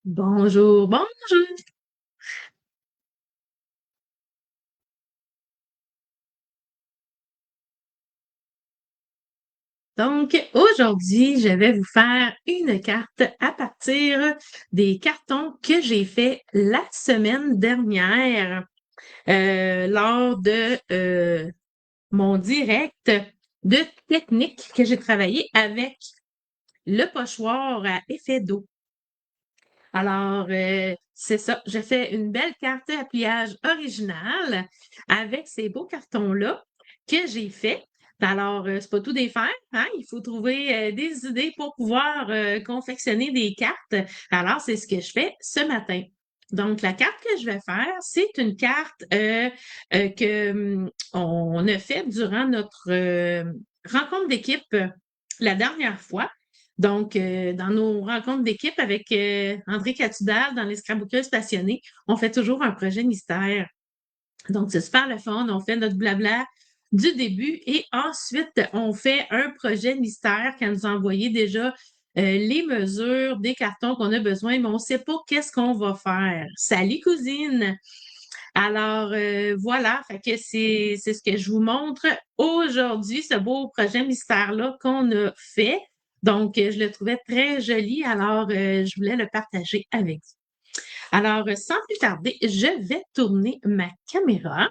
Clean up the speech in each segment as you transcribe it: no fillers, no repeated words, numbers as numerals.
Bonjour, bonjour. Donc, aujourd'hui, je vais vous faire une carte à partir des cartons que j'ai fait la semaine dernière lors de mon direct de technique que j'ai travaillé avec le pochoir à effet d'eau. Alors, c'est ça, j'ai fait une belle carte à pliage originale avec ces beaux cartons-là que j'ai fait. Alors, c'est pas tout défaire, hein? Il faut trouver des idées pour pouvoir confectionner des cartes. Alors, c'est ce que je fais ce matin. Donc, la carte que je vais faire, c'est une carte que on a fait durant notre rencontre d'équipe la dernière fois. Donc, dans nos rencontres d'équipe avec André Catudal dans les Scrapbookers passionnés, on fait toujours un projet mystère. Donc, c'est super le fun. On fait notre blabla du début et ensuite, on fait un projet mystère qu'elle nous a envoyé déjà les mesures des cartons qu'on a besoin, mais on ne sait pas qu'est-ce qu'on va faire. Salut, cousine! Alors, voilà, fait que c'est ce que je vous montre aujourd'hui, ce beau projet mystère-là qu'on a fait. Donc, je le trouvais très joli, alors je voulais le partager avec vous. Alors, sans plus tarder, je vais tourner ma caméra.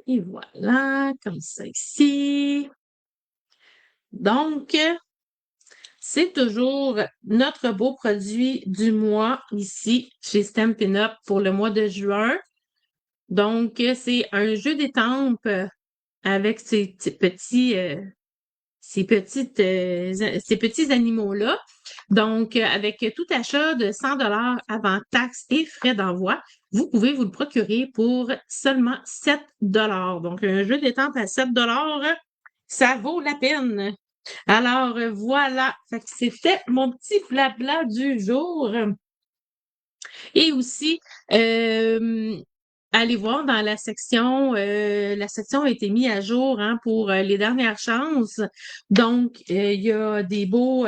Et voilà, comme ça ici. Donc, c'est toujours notre beau produit du mois ici chez Stampin' Up pour le mois de juin. Donc, c'est un jeu d'étampes avec ces petits animaux-là. Donc, avec tout achat de 100 avant taxes et frais d'envoi, vous pouvez vous le procurer pour seulement 7 Donc, un jeu d'étampes à 7 ça vaut la peine. Alors, voilà. Fait que c'était mon petit blabla du jour. Et aussi, allez voir dans la section a été mise à jour hein, pour les dernières chances. Donc, il y a des beaux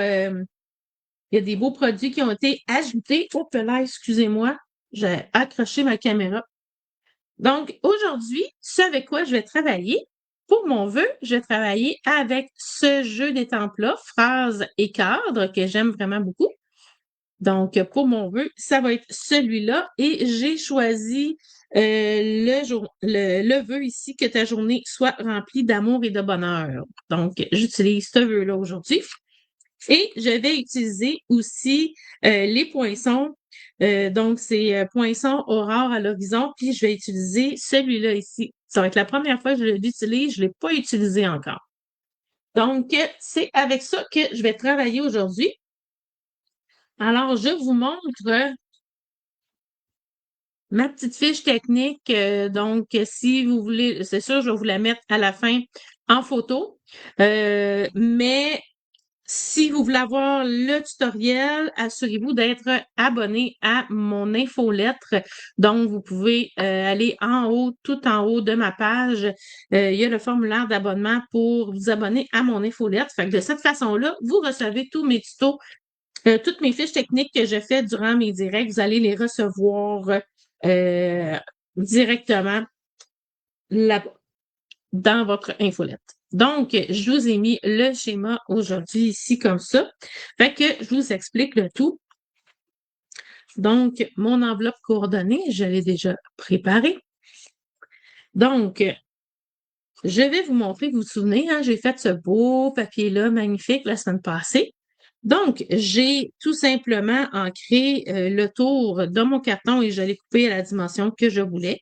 produits qui ont été ajoutés. Hop là, excusez-moi, j'ai accroché ma caméra. Donc, aujourd'hui, ce avec quoi je vais travailler, pour mon vœu, je vais travailler avec ce jeu d'étampes-là, phrases et cadres, que j'aime vraiment beaucoup. Donc, pour mon vœu, ça va être celui-là. Et j'ai choisi le vœu ici que ta journée soit remplie d'amour et de bonheur. Donc, j'utilise ce vœu-là aujourd'hui. Et je vais utiliser aussi les poinçons. Donc, c'est poinçon aurore à l'horizon. Puis, je vais utiliser celui-là ici. Ça va être la première fois que je l'utilise. Je ne l'ai pas utilisé encore. Donc, c'est avec ça que je vais travailler aujourd'hui. Alors, je vous montre ma petite fiche technique, donc si vous voulez, c'est sûr, je vais vous la mettre à la fin en photo. Mais si vous voulez avoir le tutoriel, assurez-vous d'être abonné à mon infolettre. Donc, vous pouvez aller en haut, tout en haut de ma page. Il y a le formulaire d'abonnement pour vous abonner à mon infolettre. Fait que de cette façon-là, vous recevez tous mes tutos toutes mes fiches techniques que je fais durant mes directs, vous allez les recevoir euh, directement là dans votre infolette. Donc, je vous ai mis le schéma aujourd'hui ici comme ça. Fait que je vous explique le tout. Donc, mon enveloppe coordonnée, je l'ai déjà préparée. Donc, je vais vous montrer, vous vous souvenez, hein, j'ai fait ce beau papier-là magnifique la semaine passée. Donc, j'ai tout simplement ancré le tour de mon carton et je l'ai coupé à la dimension que je voulais.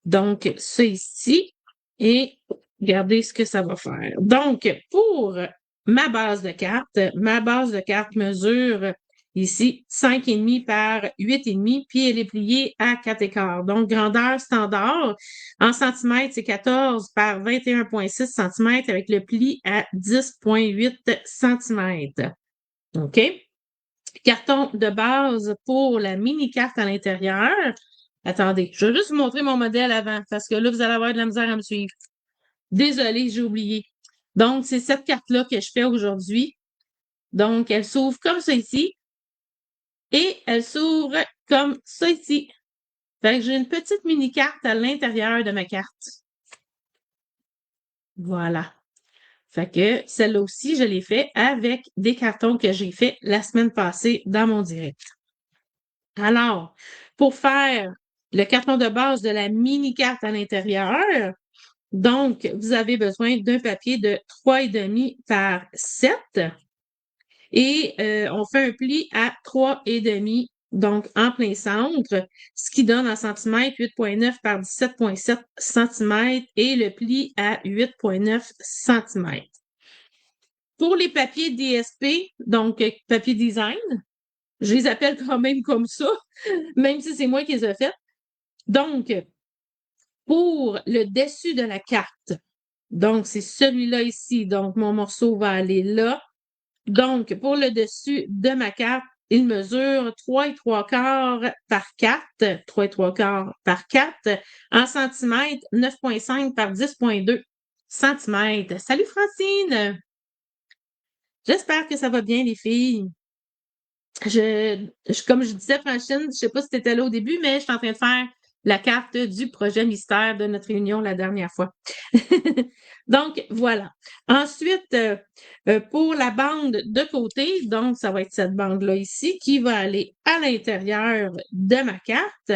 Donc, ça ici, et regardez ce que ça va faire. Donc, pour ma base de carte mesure ici 5,5 par 8,5, puis elle est pliée à 4 Donc, grandeur standard, en centimètres, c'est 14 par 21,6 centimètres avec le pli à 10,8 centimètres. OK? Carton de base pour la mini carte à l'intérieur. Attendez, je vais juste vous montrer mon modèle avant parce que là, vous allez avoir de la misère à me suivre. Désolée, j'ai oublié. Donc, c'est cette carte-là que je fais aujourd'hui. Donc, elle s'ouvre comme ça ici. et elle s'ouvre comme ça ici. Fait que j'ai une petite mini-carte à l'intérieur de ma carte. Voilà. Fait que celle-là aussi, je l'ai fait avec des cartons que j'ai fait la semaine passée dans mon direct. Alors, pour faire le carton de base de la mini-carte à l'intérieur, donc, vous avez besoin d'un papier de 3,5 par 7 et on fait un pli à 3,5, donc en plein centre, ce qui donne en centimètres 8,9 par 17,7 cm et le pli à 8,9 cm. Pour les papiers DSP, donc papier design, je les appelle quand même comme ça, même si c'est moi qui les ai faites. Donc, pour le dessus de la carte, donc c'est celui-là ici, donc mon morceau va aller là. Donc, pour le dessus de ma carte, il mesure 3,75 par 4, 3,75 par 4, en centimètres, 9,5 par 10,2 centimètres. Salut Francine! J'espère que ça va bien, les filles. Comme je disais, Francine, je sais pas si tu étais là au début, mais je suis en train de faire la carte du projet mystère de notre réunion la dernière fois. Donc, voilà. Ensuite, pour la bande de côté, donc, ça va être cette bande-là ici qui va aller à l'intérieur de ma carte.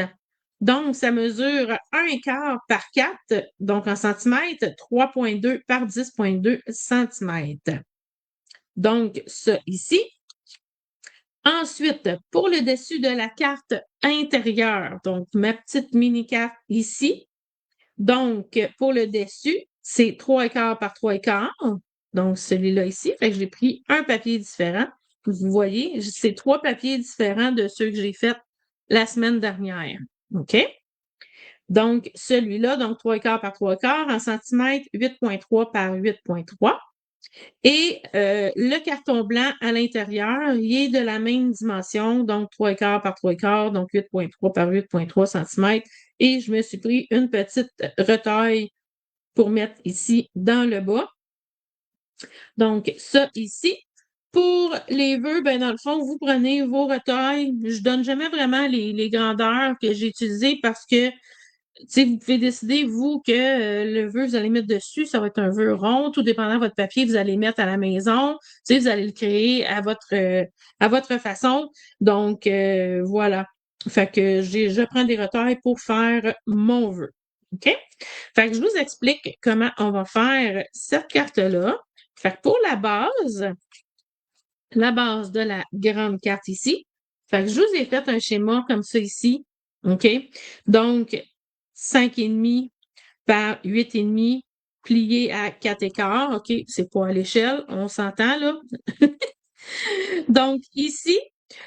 Donc, ça mesure 1,4 par 4, donc en centimètres, 3,2 par 10,2 centimètres. Donc, ça ici. Ensuite, pour le dessus de la carte intérieure, donc ma petite mini-carte ici. Donc, pour le dessus, c'est 3,15 par 3,15. Donc, celui-là ici. Fait que j'ai pris un papier différent. Vous voyez, c'est 3 papiers différents de ceux que j'ai faits la semaine dernière. OK? Donc, celui-là, donc 3,15 par 3,15 en centimètres, 8,3 par 8,3. Et le carton blanc à l'intérieur, il est de la même dimension, donc 3,15 par 3,15, donc 8,3 par 8,3 cm. Et je me suis pris une petite retaille pour mettre ici dans le bas. Donc, ça ici. Pour les vœux, ben dans le fond, vous prenez vos retailles. Je donne jamais vraiment les grandeurs que j'ai utilisées parce que vous pouvez décider, vous, que le vœu, vous allez mettre dessus, ça va être un vœu rond, tout dépendant de votre papier, vous allez mettre à la maison. Vous allez le créer à votre façon. Donc, voilà. Fait que je prends des retailles pour faire mon vœu. OK? Fait que je vous explique comment on va faire cette carte-là. Fait que pour la base de la grande carte ici, fait que je vous ai fait un schéma comme ça ici. OK? Donc, 5,5 par 8,5 plié à 4 écarts. OK? C'est pas à l'échelle. On s'entend, là? Donc, ici,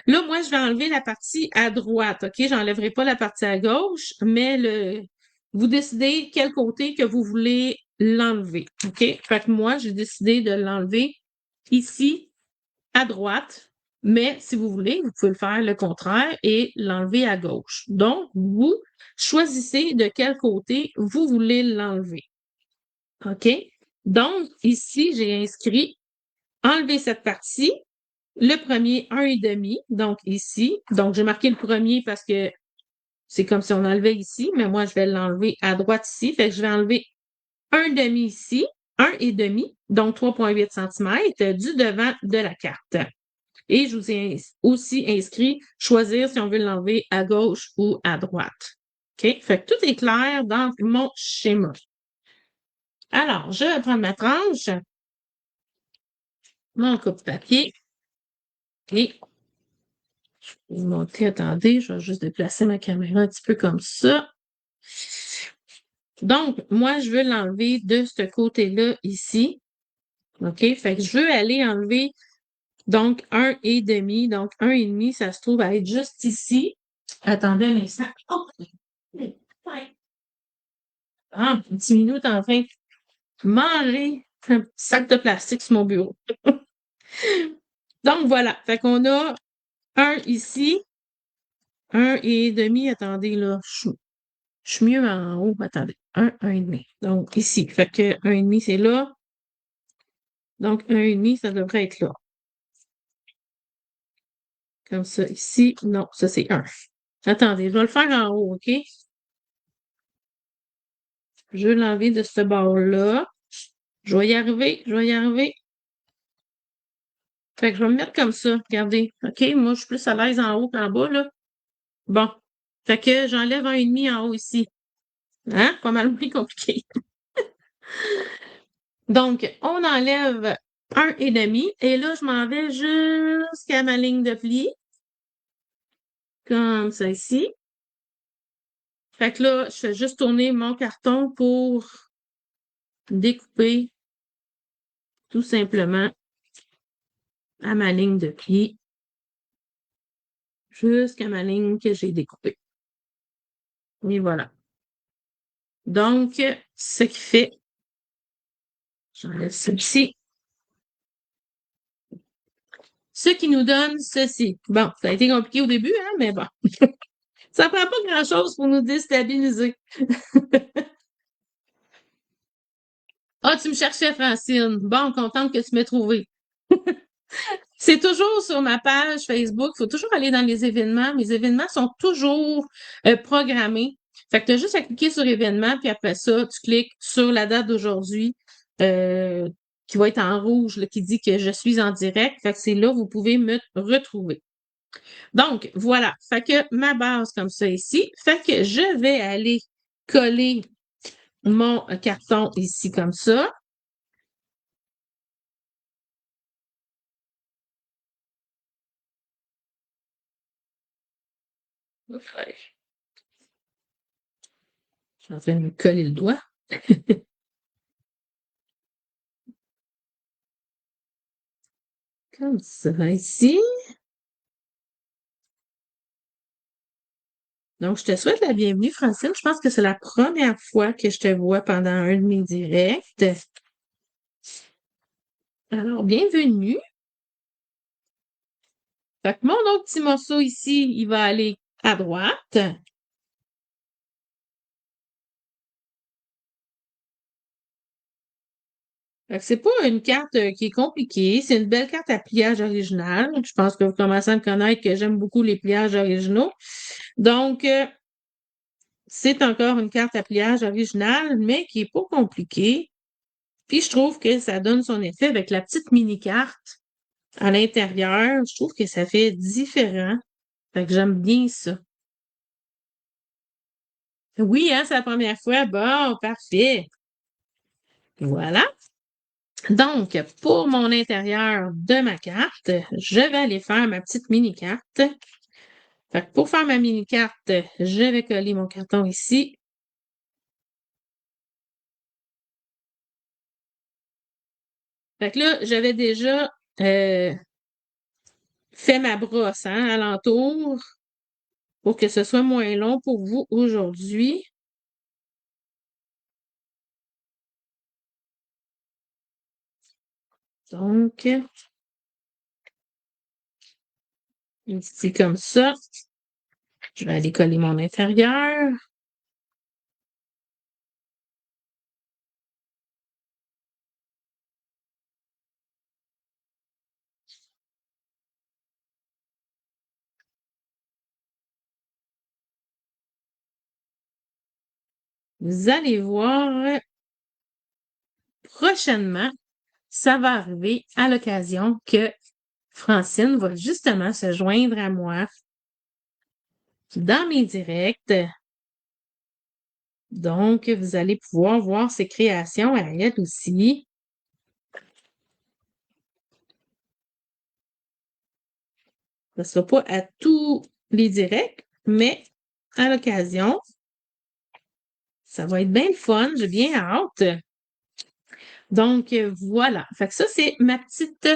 là, moi, je vais enlever la partie à droite. OK? J'enlèverai pas la partie à gauche, mais vous décidez quel côté que vous voulez l'enlever. OK? Fait que moi, j'ai décidé de l'enlever ici à droite, mais si vous voulez, vous pouvez le faire le contraire et l'enlever à gauche. Donc, vous choisissez de quel côté vous voulez l'enlever. OK? Donc, ici, j'ai inscrit enlever cette partie. Le premier, 1,5. Donc, ici. Donc, j'ai marqué le premier parce que c'est comme si on enlevait ici, mais moi, je vais l'enlever à droite ici. Fait que je vais enlever 1,5 ici, 1,5, donc 3,8 cm du devant de la carte. Et je vous ai aussi inscrit choisir si on veut l'enlever à gauche ou à droite. OK? Fait que tout est clair dans mon schéma. Alors, je vais prendre ma tranche, mon coupe-papier et je vais vous montrer, attendez, je vais juste déplacer ma caméra un petit peu comme ça. Donc, moi, je veux l'enlever de ce côté-là ici. OK? Fait que je veux aller enlever donc 1,5. Donc, 1,5, ça se trouve à être juste ici. Attendez un instant. Oh! Ah, une petite minute, enfin. Manger un petit sac de plastique sur mon bureau. Donc, voilà. Fait qu'on a un ici, 1,5. Attendez, là. Je suis mieux en haut. Attendez. 1,5. Donc, ici. Fait que 1,5, c'est là. Donc, 1,5, ça devrait être là. Comme ça, ici. Non, ça, c'est 1. Attendez, je vais le faire en haut, OK? Je vais l'enlever de ce bord-là. Je vais y arriver, je vais y arriver. Fait que je vais me mettre comme ça, regardez. OK, moi, je suis plus à l'aise en haut qu'en bas, là. Bon. Fait que j'enlève 1,5 en haut ici. Hein? Pas mal plus compliqué. Donc, on enlève 1,5 et là, je m'en vais jusqu'à ma ligne de pli. Comme ça ici. Fait que là, je fais juste tourner mon carton pour découper tout simplement à ma ligne de pli jusqu'à ma ligne que j'ai découpée. Et voilà. Donc, ce qui fait, j'enlève ceci, ce qui nous donne ceci. Bon, ça a été compliqué au début, hein, mais bon. Ça prend pas grand-chose pour nous déstabiliser. Ah, tu me cherchais, Francine. Bon, contente que tu m'aies trouvé. C'est toujours sur ma page Facebook. Il faut toujours aller dans les événements. Mes événements sont toujours programmés. Fait que tu as juste à cliquer sur événements, puis après ça, tu cliques sur la date d'aujourd'hui euh, qui va être en rouge, là, qui dit que je suis en direct. Fait que c'est là, vous pouvez me retrouver. Donc, voilà. Fait que ma base comme ça ici. Fait que je vais aller coller mon carton ici comme ça. Ouais. Je suis en train de me coller le doigt. Comme ça, ici. Donc, je te souhaite la bienvenue, Francine. Je pense que c'est la première fois que je te vois pendant un de mes directs. Alors, bienvenue. Fait que mon autre petit morceau ici, il va aller à droite. Fait que c'est pas une carte qui est compliquée. C'est une belle carte à pliage original. Je pense que vous commencez à me connaître que j'aime beaucoup les pliages originaux. Donc, c'est encore une carte à pliage original, mais qui est pas compliquée. Puis, je trouve que ça donne son effet avec la petite mini-carte à l'intérieur. Je trouve que ça fait différent. Fait que j'aime bien ça. Oui, hein, c'est la première fois. Bon, parfait. Voilà. Donc, pour mon intérieur de ma carte, je vais aller faire ma petite mini-carte. Fait que pour faire ma mini-carte, je vais coller mon carton ici. Fait que là, j'avais déjà fait ma brosse, hein, alentour, pour que ce soit moins long pour vous aujourd'hui. Donc, ici comme ça. Je vais aller coller mon intérieur. Vous allez voir, prochainement, ça va arriver à l'occasion que Francine va justement se joindre à moi dans mes directs. Donc, vous allez pouvoir voir ses créations à elle aussi. Ce ne sera pas à tous les directs, mais à l'occasion, ça va être bien le fun. J'ai bien hâte. Donc, voilà. Fait que ça, c'est ma petite.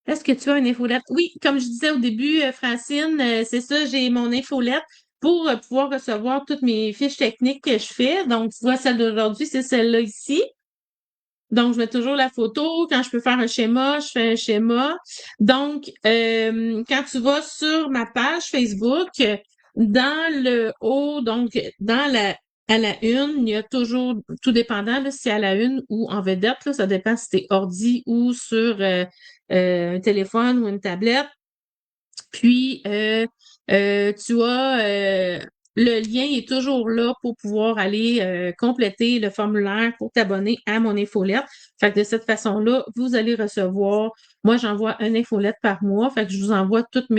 Est-ce que tu as une infolette? Oui, comme je disais au début, Francine, c'est ça, j'ai mon infolette pour pouvoir recevoir toutes mes fiches techniques que je fais. Donc, tu vois, celle d'aujourd'hui, c'est celle-là ici. Donc, je mets toujours la photo. Quand je peux faire un schéma, je fais un schéma. Donc, quand tu vas sur ma page Facebook, dans le haut, donc à la une, il y a toujours, tout dépendant là, si c'est à la une ou en vedette, là, ça dépend si c'est ordi ou sur un téléphone ou une tablette. Puis, tu as le lien est toujours là pour pouvoir aller compléter le formulaire pour t'abonner à mon infolette. Fait que de cette façon-là, vous allez recevoir, moi j'envoie une infolette par mois, fait que je vous envoie euh, toutes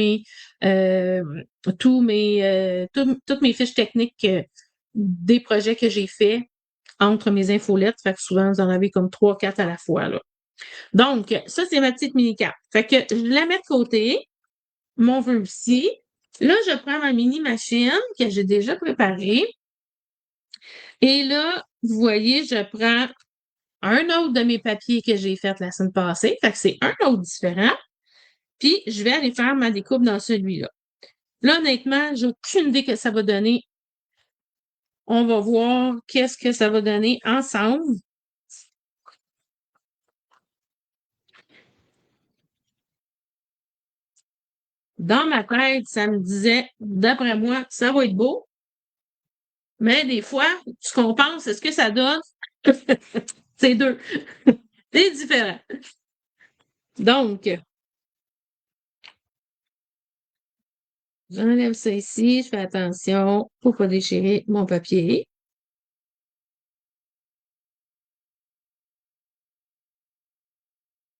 mes fiches techniques des projets que j'ai faits entre mes infolettes. Fait que souvent, vous en avez comme 3, 4 à la fois, là. Donc, ça, c'est ma petite mini-carte. Fait que je la mets de côté, mon vœu aussi. Là, je prends ma mini machine que j'ai déjà préparée. Et là, vous voyez, je prends un autre de mes papiers que j'ai fait la semaine passée. Fait que c'est un autre différent. Puis, je vais aller faire ma découpe dans celui-là. Là, honnêtement, j'ai aucune idée que ça va donner. On va voir qu'est-ce que ça va donner ensemble. Dans ma tête, ça me disait, d'après moi, ça va être beau. Mais des fois, ce qu'on pense, est-ce que ça donne? C'est deux. C'est différent. Donc, j'enlève ça ici, je fais attention pour pas déchirer mon papier.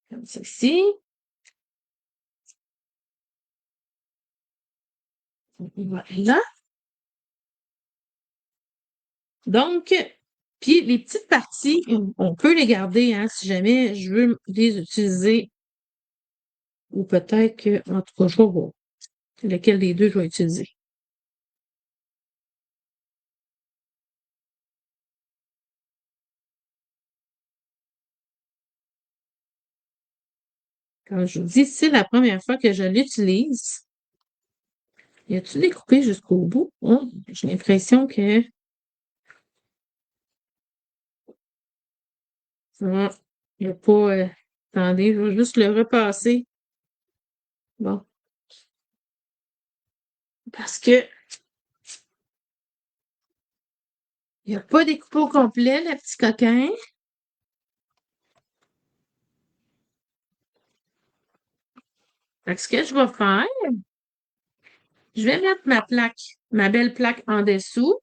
Comme ça ici. Voilà. Donc, puis les petites parties, on peut les garder, hein, si jamais je veux les utiliser. Ou peut-être que, en tout cas, je vais voir lequel des deux je vais utiliser. Comme je vous dis, c'est la première fois que je l'utilise. Y a-tu découpé jusqu'au bout? Oh, j'ai l'impression que non, il n'y a pas. Attendez, je vais juste le repasser. Bon. Parce que il n'y a pas découpé au complet, le petit coquin. Fait que ce que je vais faire, je vais mettre ma plaque, ma belle plaque en dessous.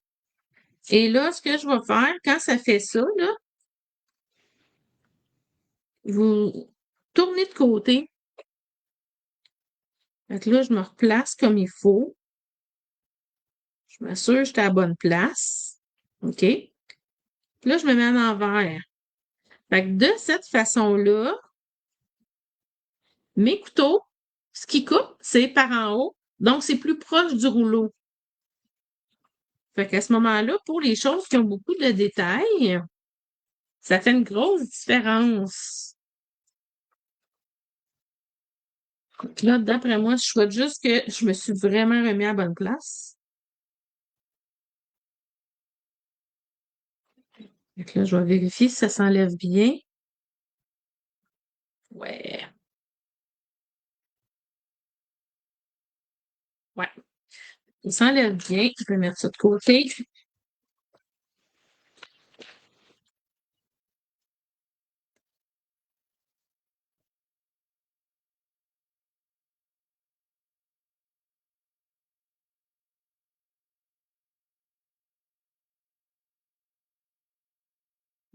Et là, ce que je vais faire, quand ça fait ça, là, vous tournez de côté. Fait que là, je me replace comme il faut. Je m'assure que j'étais à la bonne place. OK? Puis là, je me mets en envers. Fait que de cette façon-là, mes couteaux, ce qui coupe, c'est par en haut. Donc, c'est plus proche du rouleau. Fait qu'à ce moment-là, pour les choses qui ont beaucoup de détails, ça fait une grosse différence. Donc là, d'après moi, je souhaite juste que je me suis vraiment remis à la bonne place. Fait que là, je vais vérifier si ça s'enlève bien. Ouais, ouais. Il s'enlève bien. Je vais mettre ça de côté.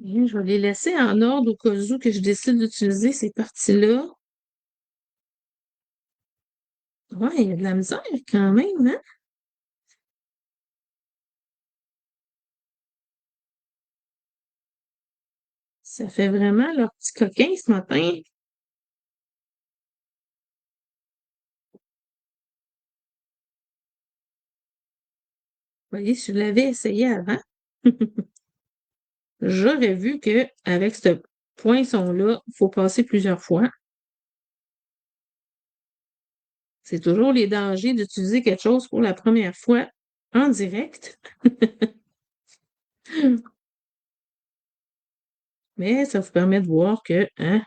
Et je vais les laisser en ordre au cas où que je décide d'utiliser ces parties-là. Ouais, il y a de la misère quand même, hein? Ça fait vraiment leur petit coquin ce matin. Vous voyez, si je l'avais essayé avant, j'aurais vu que avec ce poinçon-là, il faut passer plusieurs fois. C'est toujours les dangers d'utiliser quelque chose pour la première fois en direct. Mais ça vous permet de voir que hein,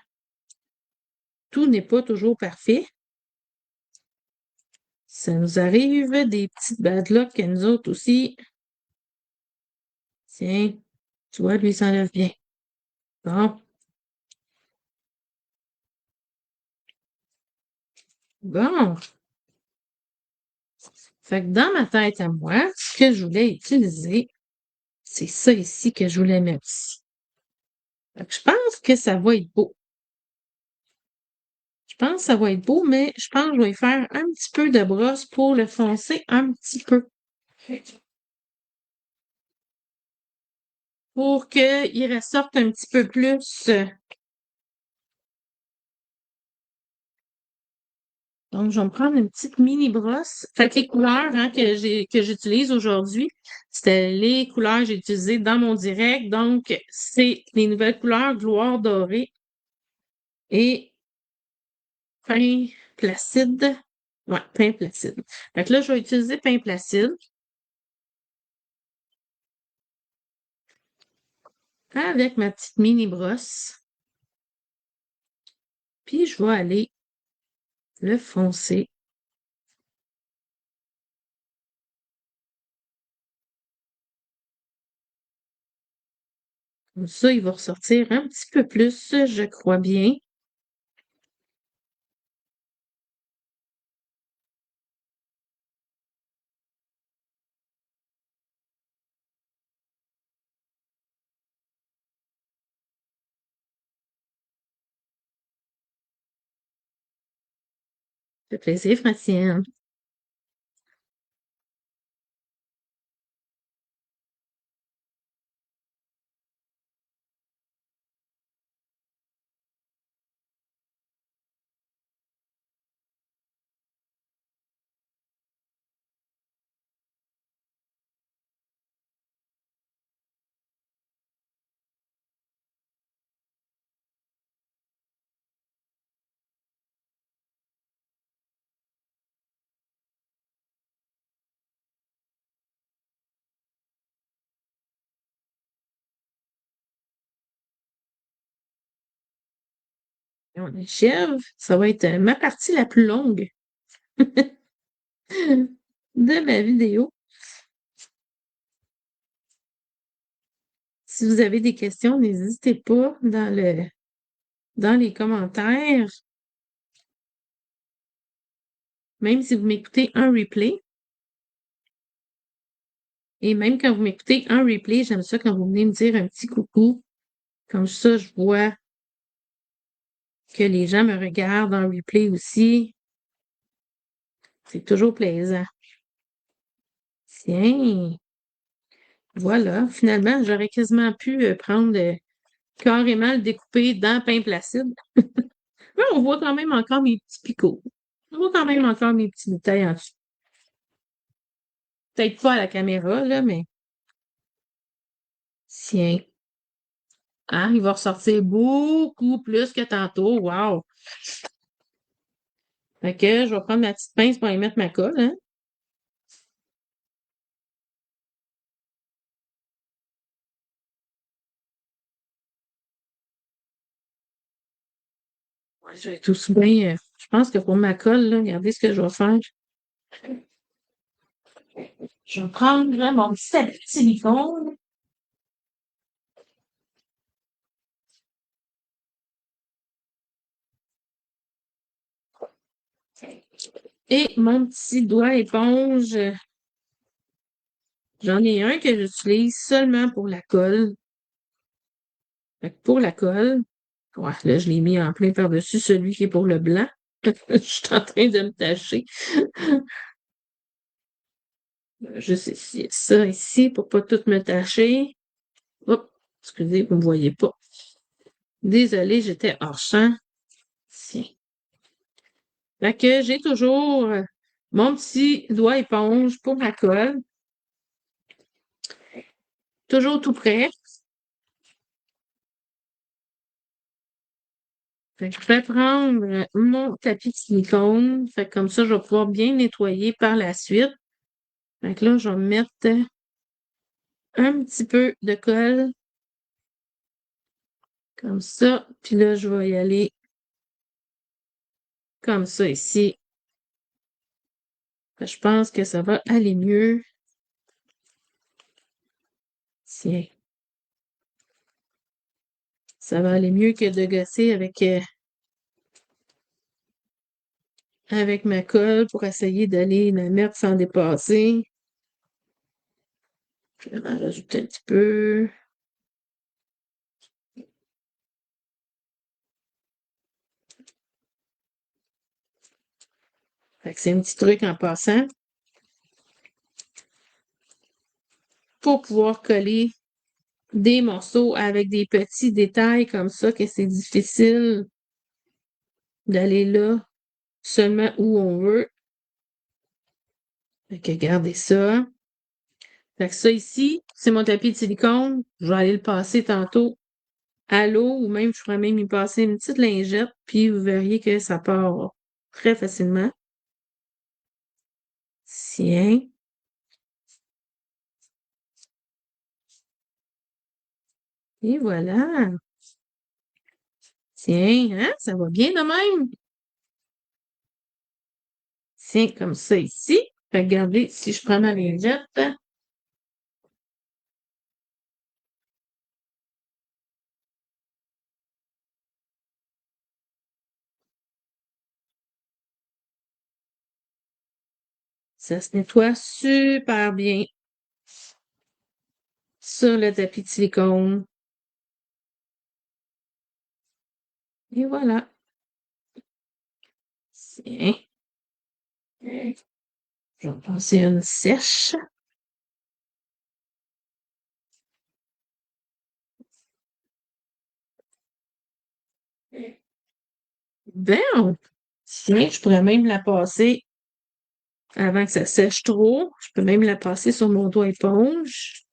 tout n'est pas toujours parfait. Ça nous arrive des petites bad luck à nous autres aussi. Tiens, tu vois, lui, il s'enlève bien. Bon. Bon. Fait que dans ma tête à moi, ce que je voulais utiliser, c'est ça ici que je voulais mettre ici. Fait que je pense que ça va être beau. Je pense que ça va être beau, mais je pense que je vais faire un petit peu de brosse pour le foncer un petit peu. Pour qu'il ressorte un petit peu plus. Donc, je vais me prendre une petite mini brosse. Fait que les couleurs hein, que j'utilise aujourd'hui, c'était les couleurs que j'ai utilisées dans mon direct. Donc, c'est les nouvelles couleurs Gloire dorée et Pain placide. Ouais, pain placide. Fait que là, je vais utiliser pain placide avec ma petite mini brosse. Puis, je vais aller le foncer. Comme ça, il va ressortir un petit peu plus, je crois bien. Ça fait plaisir, Francienne. On achève. Ça va être ma partie la plus longue de ma vidéo. Si vous avez des questions, n'hésitez pas dans les commentaires. Même si vous m'écoutez un replay. Et même quand vous m'écoutez un replay, j'aime ça quand vous venez me dire un petit coucou. Comme ça, je vois que les gens me regardent en replay aussi. C'est toujours plaisant. Tiens, voilà. Finalement, j'aurais quasiment pu prendre carrément le découper dans pain placide. Mais on voit quand même encore mes petits picots. On voit quand même encore mes petits bouteilles en dessous. Peut-être pas à la caméra, là, mais tiens. Ah, il va ressortir beaucoup plus que tantôt. Wow! Fait que je vais prendre ma petite pince pour y mettre ma colle, hein. Ouais, je vais tout bien. Je pense que pour ma colle, là, regardez ce que je vais faire. Je vais prendre là, mon petit tapis de silicone. Et mon petit doigt éponge. J'en ai un que j'utilise seulement pour la colle. Fait que pour la colle, ouais, là, je l'ai mis en plein par-dessus celui qui est pour le blanc. Je suis en train de me tâcher. Juste ici, ça ici pour pas tout me tâcher. Hop, excusez, vous ne me voyez pas. Désolée, j'étais hors champ. Tiens. Fait que j'ai toujours mon petit doigt éponge pour ma colle. Toujours tout prêt. Fait que je vais prendre mon tapis de silicone. Fait que comme ça, je vais pouvoir bien nettoyer par la suite. Fait que là, je vais mettre un petit peu de colle. Comme ça. Puis là, je vais y aller comme ça ici. Je pense que ça va aller mieux. Tiens. Ça va aller mieux que de gosser avec avec ma colle pour essayer d'aller la mettre sans dépasser. Je vais en rajouter un petit peu. Fait que c'est un petit truc en passant pour pouvoir coller des morceaux avec des petits détails comme ça que c'est difficile d'aller là seulement où on veut. Fait que regardez ça. Fait que ça ici, c'est mon tapis de silicone. Je vais aller le passer tantôt à l'eau ou même je pourrais même y passer une petite lingette, puis vous verriez que ça part très facilement. Tiens. Et voilà. Tiens, hein, ça va bien de même. Tiens, comme ça ici. Fait que regardez, si je prends ma lingette, ça se nettoie super bien sur le tapis de silicone. Et voilà. Tiens. Je vais passer une sèche. Ben, tiens, je pourrais même la passer avant que ça sèche trop. Je peux même la passer sur mon doigt éponge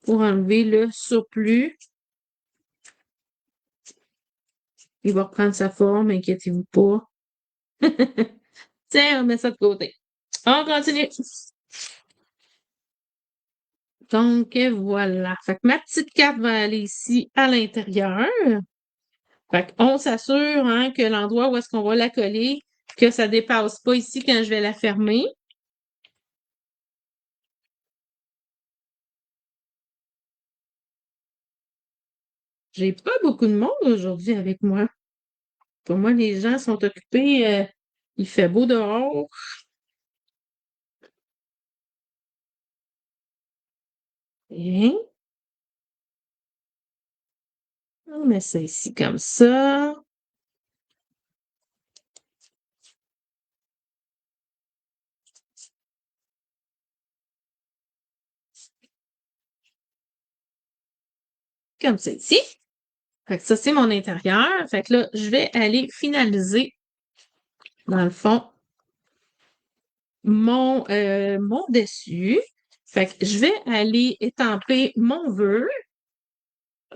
pour enlever le surplus. Il va reprendre sa forme, inquiétez-vous pas. Tiens, on met ça de côté. On continue. Donc, voilà. Fait que ma petite carte va aller ici à l'intérieur. Fait qu'on s'assure hein, que l'endroit où est-ce qu'on va la coller, que ça dépasse pas ici quand je vais la fermer. J'ai pas beaucoup de monde aujourd'hui avec moi. Pour moi, les gens sont occupés. Il fait beau dehors. Hein? On met ça ici comme ça. Comme ça ici. Fait que ça, c'est mon intérieur. Fait que là, je vais aller finaliser, dans le fond, mon dessus. Fait que je vais aller étamper mon vœu.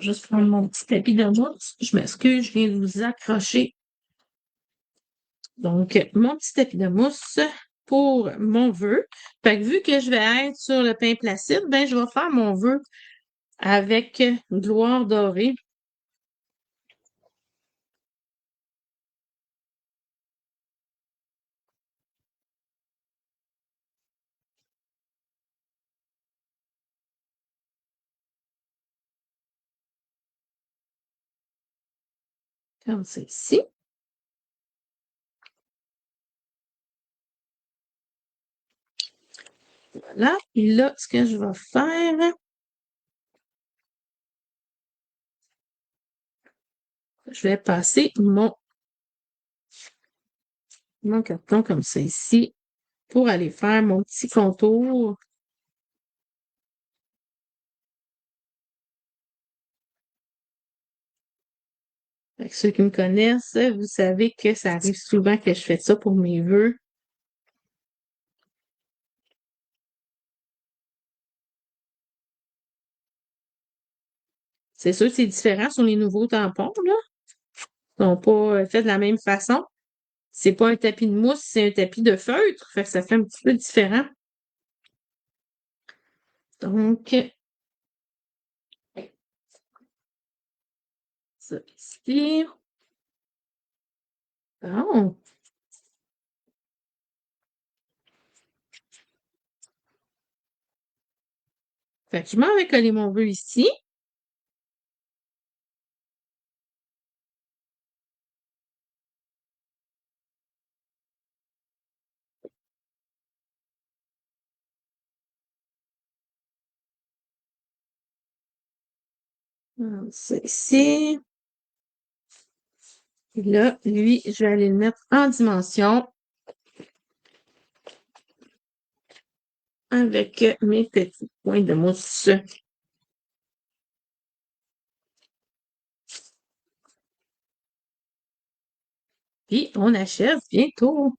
Juste prendre mon petit tapis de mousse. Je m'excuse, je viens de vous accrocher. Donc, mon petit tapis de mousse pour mon vœu. Fait que vu que je vais être sur le pain placide, ben, je vais faire mon vœu avec gloire dorée. Comme c'est ici. Voilà. Puis là, ce que je vais faire, je vais passer mon carton comme ça ici pour aller faire mon petit contour. Fait que ceux qui me connaissent, vous savez que ça arrive souvent que je fais ça pour mes vœux. C'est sûr que c'est différent sur les nouveaux tampons, là. Ils sont pas faits de la même façon. C'est pas un tapis de mousse, c'est un tapis de feutre. Fait que ça fait un petit peu différent. Donc, ça ici. Bon. Fait que je m'en vais coller mon vœu ici. Ça ici. Et là, lui, je vais aller le mettre en dimension avec mes petits points de mousse. Puis, on achève bientôt.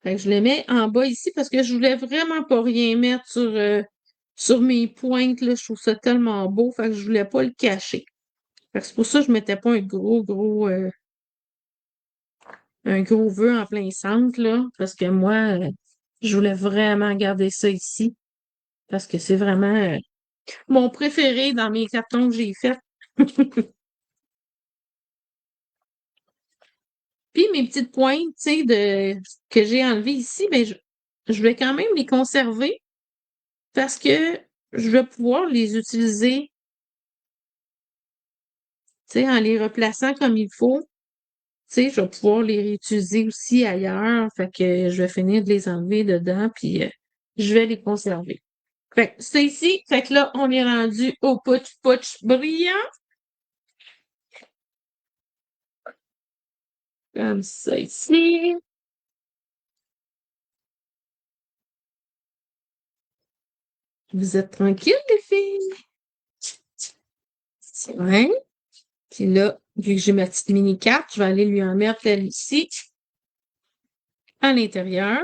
Fait que je le mets en bas ici parce que je voulais vraiment pas rien mettre sur mes pointes, là. Je trouve ça tellement beau. Fait que je voulais pas le cacher. Fait que c'est pour ça que je mettais pas un gros vœu en plein centre, là. Parce que moi, je voulais vraiment garder ça ici. Parce que c'est vraiment mon préféré dans mes cartons que j'ai faits. Puis mes petites pointes, tu sais, que j'ai enlevées ici, ben, je vais quand même les conserver parce que je vais pouvoir les utiliser, tu sais, en les replaçant comme il faut. Tu sais, je vais pouvoir les réutiliser aussi ailleurs. Fait que je vais finir de les enlever dedans, puis je vais les conserver. Fait que c'est ici. Fait que là, on est rendu au putsch brillant. Comme ça ici. Vous êtes tranquilles, les filles? Ouais. Puis là, vu que j'ai ma petite mini-carte, je vais aller lui en mettre elle ici, à l'intérieur.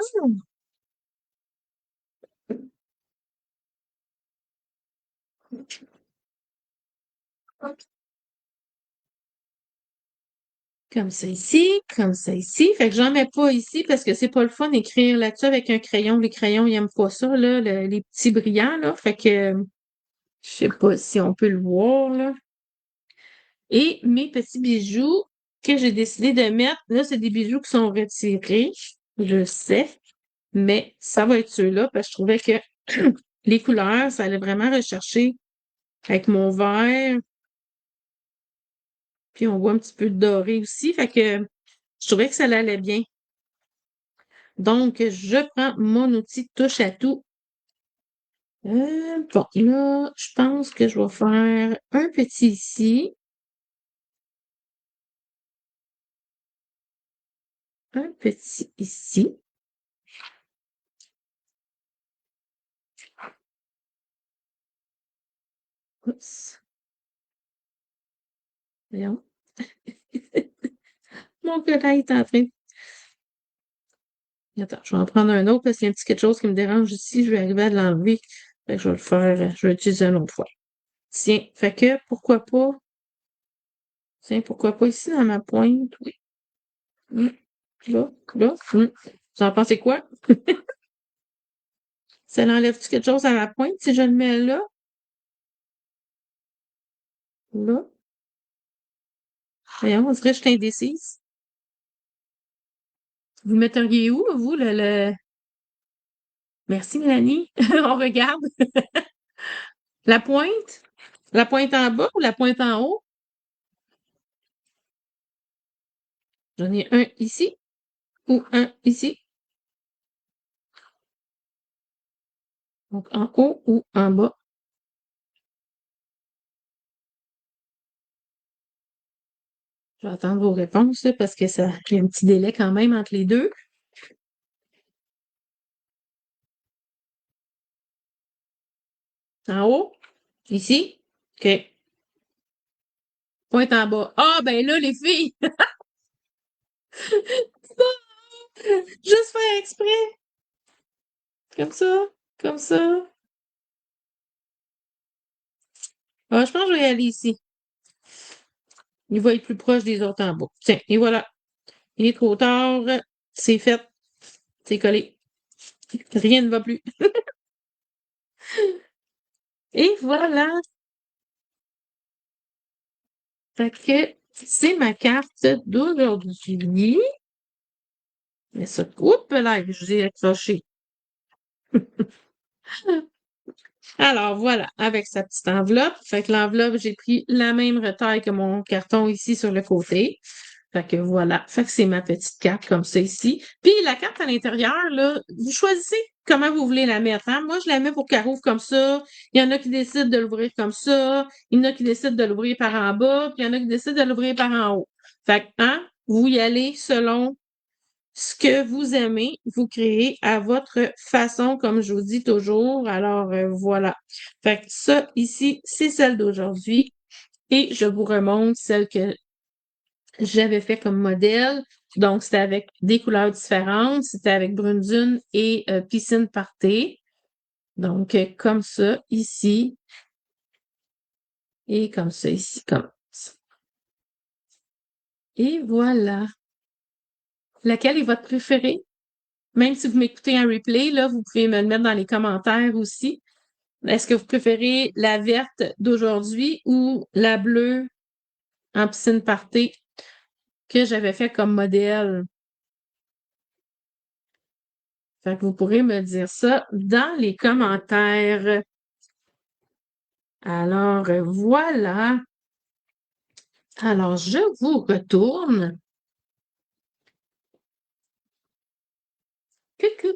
Comme ça ici, comme ça ici. Fait que j'en mets pas ici parce que c'est pas le fun d'écrire là-dessus avec un crayon. Les crayons, ils aiment pas ça, là, les petits brillants, là. Fait que je sais pas si on peut le voir, là. Et mes petits bijoux que j'ai décidé de mettre, là, c'est des bijoux qui sont retirés, je sais, mais ça va être ceux-là parce que je trouvais que les couleurs, ça allait vraiment rechercher avec mon vert. Puis on voit un petit peu de doré aussi. Fait que je trouvais que ça allait bien. Donc, je prends mon outil touche à tout. Bon, là, je pense que je vais faire un petit ici, un petit ici. Oups. Voyons. Mon collègue est en train. Attends, je vais en prendre un autre parce qu'il y a un petit quelque chose qui me dérange ici. Je vais arriver à l'enlever. Fait que je vais le faire, je vais l'utiliser une autre fois. Tiens, fait que pourquoi pas? Tiens, pourquoi pas ici dans ma pointe? Oui. Là, là. Vous en pensez quoi? Ça enlève-tu quelque chose à ma pointe si je le mets là? Là? Voyons, on dirait que je suis indécise. Vous metteriez où, vous, le... Merci, Mélanie. On regarde. La pointe? La pointe en bas ou la pointe en haut? J'en ai un ici ou un ici. Donc, en haut ou en bas. Je vais attendre vos réponses, là, parce que ça, il y a un petit délai quand même entre les deux. En haut? Ici? OK. Pointe en bas. Ah, ben là, les filles! Juste faire exprès. Comme ça. Comme ça. Ah, je pense que je vais y aller ici. Il va être plus proche des autres en bas. Tiens, et voilà. Il est trop tard. C'est fait. C'est collé. Rien ne va plus. Et voilà. Fait que c'est ma carte d'aujourd'hui. Mais ça coupe là, je vous ai accroché. Alors voilà, avec sa petite enveloppe. Fait que l'enveloppe, j'ai pris la même retaille que mon carton ici sur le côté. Fait que voilà. Fait que c'est ma petite carte comme ça ici. Puis la carte à l'intérieur, là, vous choisissez comment vous voulez la mettre, hein. Moi, je la mets pour qu'elle rouvre comme ça. Il y en a qui décident de l'ouvrir comme ça. Il y en a qui décident de l'ouvrir par en bas. Puis il y en a qui décident de l'ouvrir par en haut. Fait que, hein, vous y allez selon ce que vous aimez, vous créez à votre façon, comme je vous dis toujours. Alors, voilà. Fait que ça, ici, c'est celle d'aujourd'hui. Et je vous remontre celle que j'avais fait comme modèle. Donc, c'était avec des couleurs différentes. C'était avec Brune Dune et Piscine Party. Donc, comme ça, ici. Et comme ça, ici, comme ça. Et voilà. Laquelle est votre préférée? Même si vous m'écoutez en replay, là, vous pouvez me le mettre dans les commentaires aussi. Est-ce que vous préférez la verte d'aujourd'hui ou la bleue en piscine party que j'avais fait comme modèle? Fait que vous pourrez me dire ça dans les commentaires. Alors, voilà. Alors, je vous retourne. Coucou.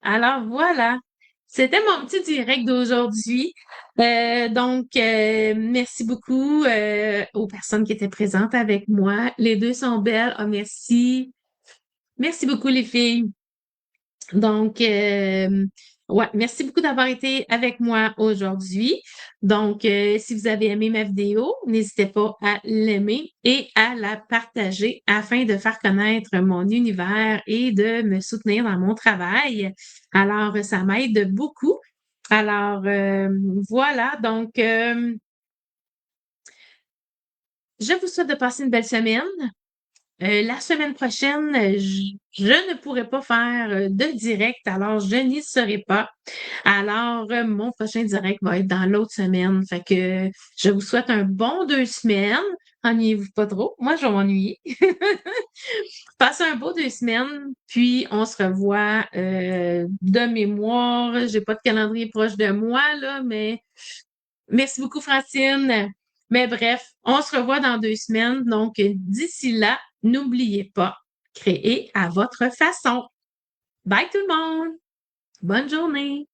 Alors, voilà. C'était mon petit direct d'aujourd'hui. Merci beaucoup aux personnes qui étaient présentes avec moi. Les deux sont belles. Ah, merci. Merci beaucoup, les filles. Donc, ouais, merci beaucoup d'avoir été avec moi aujourd'hui. Donc, si vous avez aimé ma vidéo, n'hésitez pas à l'aimer et à la partager afin de faire connaître mon univers et de me soutenir dans mon travail. Alors, ça m'aide beaucoup. Alors, voilà. Donc, je vous souhaite de passer une belle semaine. La semaine prochaine, je ne pourrai pas faire de direct, alors je n'y serai pas. Alors, mon prochain direct va être dans l'autre semaine. Fait que je vous souhaite un bon 2 semaines. Ennuyez-vous pas trop. Moi, je vais m'ennuyer. Passez un beau 2 semaines, puis on se revoit de mémoire. J'ai pas de calendrier proche de moi, là, mais merci beaucoup, Francine. Mais bref, on se revoit dans 2 semaines. Donc, d'ici là, n'oubliez pas, créez à votre façon. Bye tout le monde! Bonne journée!